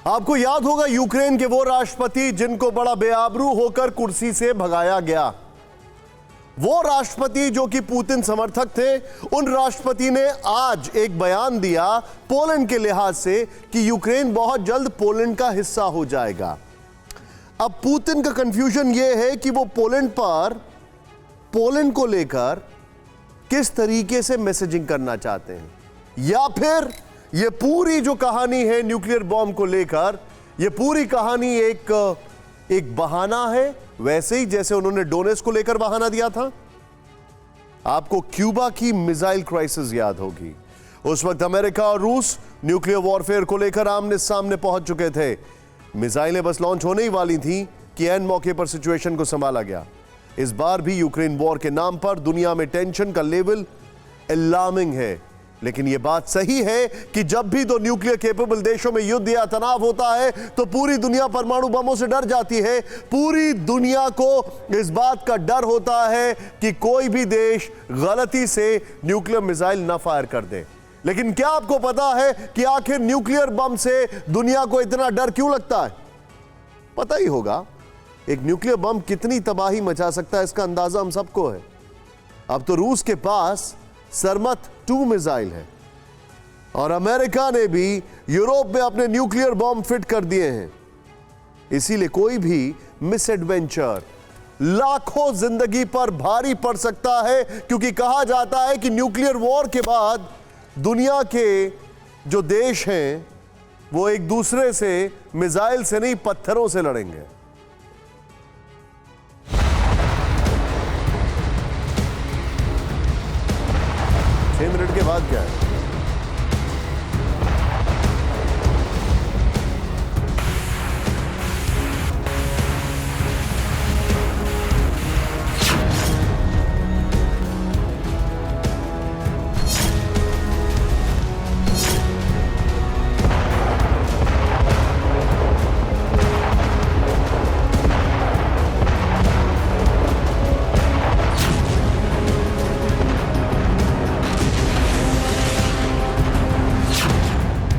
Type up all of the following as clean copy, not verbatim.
आपको याद होगा यूक्रेन के वो राष्ट्रपति जिनको बड़ा बेआबरू होकर कुर्सी से भगाया गया। वो राष्ट्रपति जो कि पुतिन समर्थक थे, उन राष्ट्रपति ने आज एक बयान दिया पोलैंड के लिहाज से कि यूक्रेन बहुत जल्द पोलैंड का हिस्सा हो जाएगा। अब पुतिन का कंफ्यूजन यह है कि वो पोलैंड को लेकर किस तरीके से मैसेजिंग करना चाहते हैं, या फिर ये पूरी जो कहानी है न्यूक्लियर बॉम्ब को लेकर, ये पूरी कहानी एक बहाना है, वैसे ही जैसे उन्होंने डोनेट्स्क को लेकर बहाना दिया था। आपको क्यूबा की मिसाइल क्राइसिस याद होगी। उस वक्त अमेरिका और रूस न्यूक्लियर वॉरफेयर को लेकर आमने सामने पहुंच चुके थे। मिसाइलें बस लॉन्च होने ही वाली थी कि एन मौके पर सिचुएशन को संभाला गया। इस बार भी यूक्रेन वॉर के नाम पर दुनिया में टेंशन का लेवल अलार्मिंग है। लेकिन यह बात सही है कि जब भी दो न्यूक्लियर केपेबल देशों में युद्ध या तनाव होता है तो पूरी दुनिया परमाणु बमों से डर जाती है। पूरी दुनिया को इस बात का डर होता है कि कोई भी देश गलती से न्यूक्लियर मिसाइल न फायर कर दे। लेकिन क्या आपको पता है कि आखिर न्यूक्लियर बम से दुनिया को इतना डर क्यों लगता है? पता ही होगा, एक न्यूक्लियर बम कितनी तबाही मचा सकता है इसका अंदाजा हम सबको है। अब तो रूस के पास सरमत 2 मिसाइल है और अमेरिका ने भी यूरोप में अपने न्यूक्लियर बॉम्ब फिट कर दिए हैं। इसीलिए कोई भी मिसएडवेंचर लाखों जिंदगी पर भारी पड़ सकता है, क्योंकि कहा जाता है कि न्यूक्लियर वॉर के बाद दुनिया के जो देश हैं वो एक दूसरे से मिसाइल से नहीं पत्थरों से लड़ेंगे। 6 मिनट के बाद क्या है?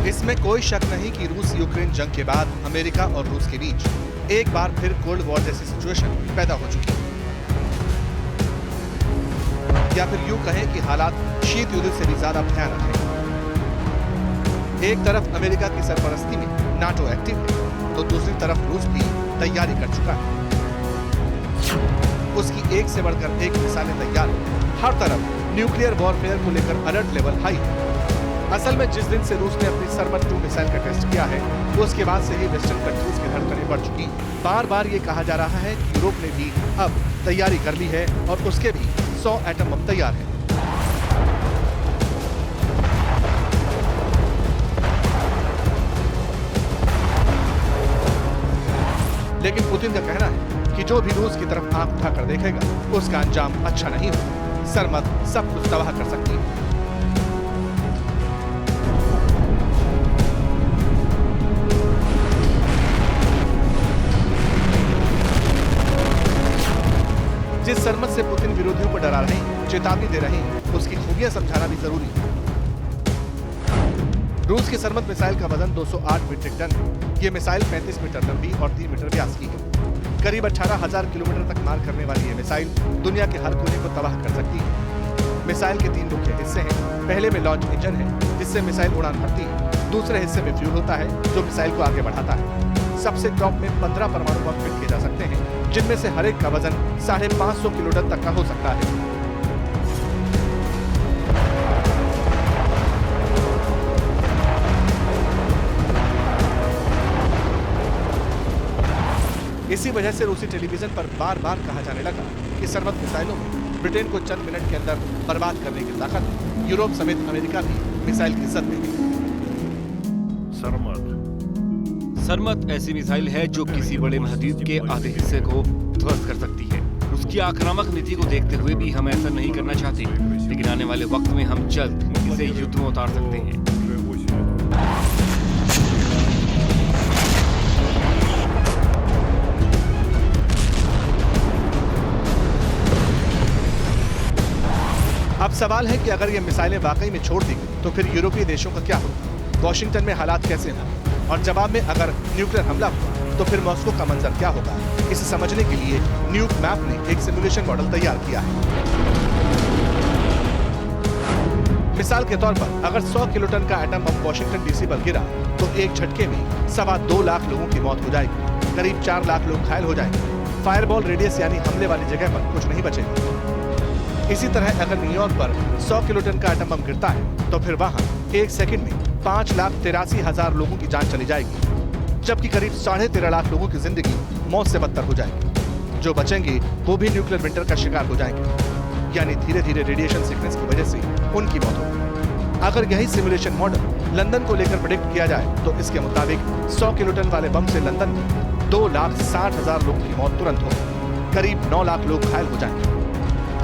इसमें कोई शक नहीं कि रूस यूक्रेन जंग के बाद अमेरिका और रूस के बीच एक बार फिर कोल्ड वॉर जैसी सिचुएशन पैदा हो चुकी है, या फिर यूं कहें कि हालात शीत युद्ध से भी ज्यादा भयानक है। एक तरफ अमेरिका की सरपरस्ती में नाटो एक्टिव है, तो दूसरी तरफ रूस भी तैयारी कर चुका है। उसकी एक से बढ़कर एक मिसाइलें तैयार हैं। हर तरफ न्यूक्लियर वॉरफेयर को लेकर अलर्ट लेवल हाई है। असल में जिस दिन से रूस ने अपनी सरमत 2 मिसाइल का टेस्ट किया है, उसके बाद से ही वेस्टर्न कंट्रीज की धड़कनें बढ़ चुकी। बार बार ये कहा जा रहा है कि यूरोप ने भी अब तैयारी कर ली है और उसके भी 100 एटम बम तैयार हैं। लेकिन पुतिन का कहना है कि जो भी रूस की तरफ आंख उठाकर देखेगा उसका अंजाम अच्छा नहीं होगा। सरमत सब कुछ तबाह कर सकती है। जिस सरमत से पुतिन विरोधियों को डरा रहे हैं, चेतावनी दे रहे हैं, उसकी खूबियां समझाना भी जरूरी है। रूस की सरमत मिसाइल का वजन 208 मीट्रिक टन है। ये मिसाइल 35 मीटर लंबी और 3 मीटर व्यास की है। करीब 18,000 किलोमीटर तक मार करने वाली ये मिसाइल दुनिया के हर कोने को तबाह कर सकती है। मिसाइल के 3 मुख्य हिस्से हैं। पहले में लॉन्च इंजन है, जिससे मिसाइल उड़ान भरती है। दूसरे हिस्से में फ्यूल होता है, जो मिसाइल को आगे बढ़ाता है। सबसे टॉप में 15 परमाणु बम फिट किए जा सकते हैं, जिनमें से हर एक का वजन 550 किलोटन तक का हो सकता है। इसी वजह से रूसी टेलीविजन पर बार बार कहा जाने लगा कि सरमत मिसाइलों में ब्रिटेन को चंद मिनट के अंदर बर्बाद करने की ताकत है। यूरोप समेत अमेरिका भी मिसाइल की जद में है। सरमत ऐसी मिसाइल है जो किसी बड़े महाद्वीप के आधे हिस्से को ध्वस्त कर सकती है। उसकी आक्रामक नीति को देखते हुए भी हम ऐसा नहीं करना चाहते, लेकिन आने वाले वक्त में हम जल्द इसे युद्ध में उतार सकते हैं। अब सवाल है कि अगर ये मिसाइलें वाकई में छोड़ दी गई तो फिर यूरोपीय देशों का क्या होगा? वॉशिंगटन में हालात कैसे हैं? और जवाब में अगर न्यूक्लियर हमला हुआ तो फिर मॉस्को का मंजर क्या होगा, इसे समझने के लिए न्यूक मैप ने एक सिमुलेशन मॉडल तैयार किया है। मिसाल के तौर पर अगर 100 किलोटन का एटम बम वॉशिंगटन डीसी पर गिरा तो एक झटके में 2.25 लाख लोगों की मौत हो जाएगी, करीब 4 लाख लोग घायल हो जाएंगे। फायरबॉल रेडियस यानी हमले वाली जगह पर कुछ नहीं बचेगा। इसी तरह अगर न्यूयॉर्क पर 100 किलोटन का एटम बम गिरता है तो फिर वहां एक सेकंड में 5,83,000 लोगों की जान चली जाएगी, जबकि करीब 13.5 लाख लोगों की जिंदगी मौत से बदतर हो जाएगी। जो बचेंगे वो भी न्यूक्लियर विंटर का शिकार हो जाएंगे, यानी धीरे धीरे रेडिएशन सिकनेस की वजह से उनकी मौत होगी। अगर यही सिमुलेशन मॉडल लंदन को लेकर प्रेडिक्ट किया जाए तो इसके मुताबिक 100 किलोटन वाले बम से लंदन में 2,60,000 लोगों की मौत तुरंत होगी, करीब 9 लाख लोग घायल हो जाएंगे।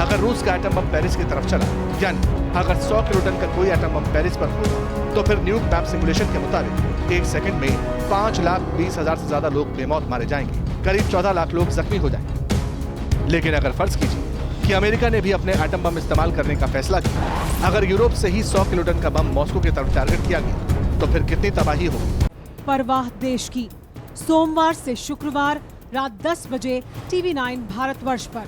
अगर रूस का एटम बम पेरिस की तरफ चला, यानी अगर 100 किलोटन का कोई एटम बम पेरिस पर हुआ तो फिर न्यूक मैप सिमुलेशन के मुताबिक एक सेकंड में 5,20,000 से ज्यादा लोग बेमौत मारे जाएंगे, करीब 14 लाख लोग जख्मी हो जाएंगे। लेकिन अगर फर्ज कीजिए कि अमेरिका ने भी अपने एटम बम इस्तेमाल करने का फैसला किया, अगर यूरोप से ही 100 किलोटन का बम मॉस्को की तरफ टारगेट किया गया तो फिर कितनी तबाही होगी। परवाह देश की, सोमवार से शुक्रवार रात 10 बजे TV9 भारतवर्ष पर।